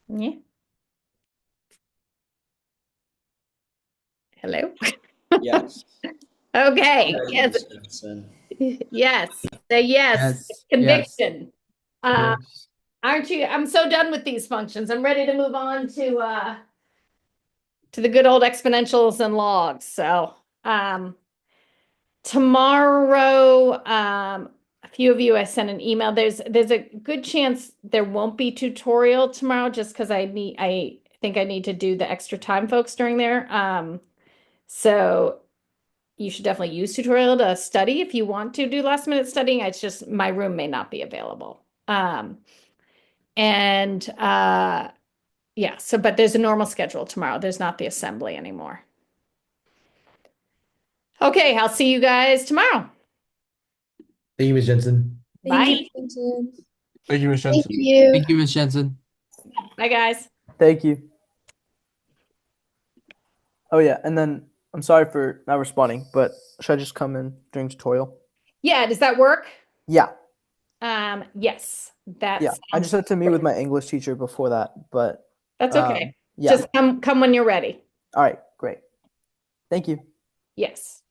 Yeah. Hello? Yes. Okay. Okay, Yes. Ms. Jensen. Yes. Say yes. Yes. Conviction. Yes. Aren't you? I'm so done with these functions. I'm ready to move on to the good old exponentials and logs. So tomorrow, a few of you, I sent an email. There's a good chance there won't be tutorial tomorrow just because I think I need to do the extra time folks during there. So you should definitely use tutorial to study if you want to do last minute studying. It's just my room may not be available. Yeah, but there's a normal schedule tomorrow. There's not the assembly anymore. Okay, I'll see you guys tomorrow. Thank you, Ms. Jensen. Bye. Thank you, Ms. Thank Jensen. you. Thank you, Ms. Jensen. Bye, guys. Thank you. Oh yeah, and then I'm sorry for not responding, but should I just come in during tutorial? Yeah, does that work? Yeah. Yes, that's Yeah. I just had to meet with my English teacher before that, but that's okay. yeah. Just come when you're ready. All right, great. Thank you. Yes.